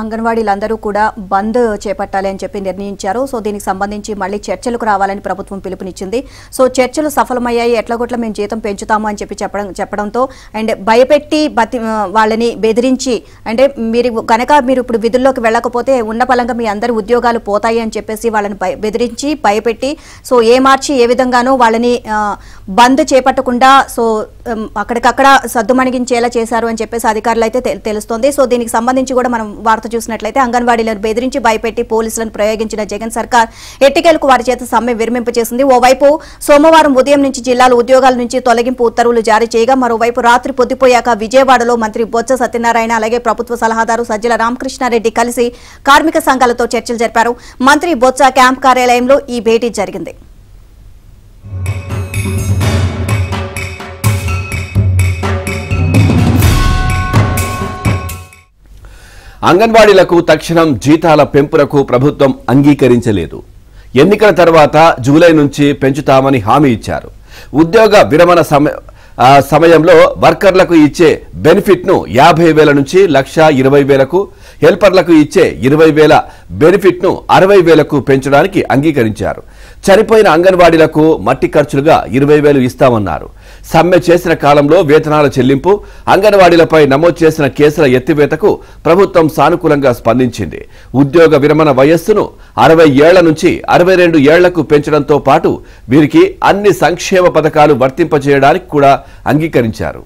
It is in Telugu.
అంగన్వాడీలందరూ కూడా బంద్ చేపట్టాలి అని చెప్పి నిర్ణయించారు. సో దీనికి సంబంధించి మళ్ళీ చర్చలకు రావాలని ప్రభుత్వం పిలుపునిచ్చింది. సో చర్చలు సఫలమయ్యాయి, ఎట్లాగొట్లా మేము జీతం పెంచుతాము అని చెప్పి చెప్పడంతో అండ్ భయపెట్టి వాళ్ళని బెదిరించి అంటే మీరు ఇప్పుడు విధుల్లోకి వెళ్ళకపోతే ఉన్న పలంగా మీ అందరి ఉద్యోగాలు పోతాయి అని చెప్పేసి వాళ్ళని బెదిరించి భయపెట్టి సో మార్చి ఏ విధంగానూ వాళ్ళని బంద్ చేపట్టకుండా సో అక్కడికక్కడ సద్దుమణిగించేలా చేశారు అని చెప్పేసి అధికారులు అయితే తెలుస్తోంది. సో దీనికి సంబంధించి కూడా మనం వార్త చూసినట్లయితే అంగన్వాడీలను బెదిరించి భయపెట్టి పోలీసులను ప్రయోగించిన జగన్ సర్కార్ ఎట్టికేలకు వారి చేత సమ్మె విరమింపచేసింది. ఓవైపు సోమవారం ఉదయం నుంచి జిల్లాల ఉద్యోగాల నుంచి తొలగింపు ఉత్తర్వులు జారీ చేయగా మరోవైపు రాత్రి పొద్దుపోయాక విజయవాడలో మంత్రి బొత్స సత్యనారాయణ అలాగే ప్రభుత్వ సలహాదారు సజ్జల రామకృష్ణారెడ్డి కలిసి కార్మిక సంఘాలతో చర్చలు జరిపారు. మంత్రి బొత్స క్యాంప్ కార్యాలయంలో ఈ భేటీ జరిగింది. అంగన్వాడీలకు తక్షణం జీతాల పెంపునకు ప్రభుత్వం అంగీకరించలేదు. ఎన్నికల తర్వాత జూలై నుంచి పెంచుతామని హామీ ఇచ్చారు. ఉద్యోగ విరమణ సమయంలో వర్కర్లకు ఇచ్చే బెనిఫిట్ ను 50,000 నుంచి 1,20,000కు, హెల్పర్లకు ఇచ్చే 20,000 బెనిఫిట్ ను 60,000కు పెంచడానికి అంగీకరించారు. చనిపోయిన అంగన్వాడీలకు మట్టి ఖర్చులుగా 20,000 ఇస్తామన్నారు. సమ్మె చేసిన కాలంలో వేతనాల చెల్లింపు, అంగన్వాడీలపై నమోదు చేసిన కేసుల ఎత్తివేతకు ప్రభుత్వం సానుకూలంగా స్పందించింది. ఉద్యోగ విరమణ వయస్సును 60 ఏళ్ల నుంచి 62 ఏళ్లకు పెంచడంతో పాటు వీరికి అన్ని సంక్షేమ పథకాలు వర్తింపజేయడానికి కూడా అంగీకరించారు.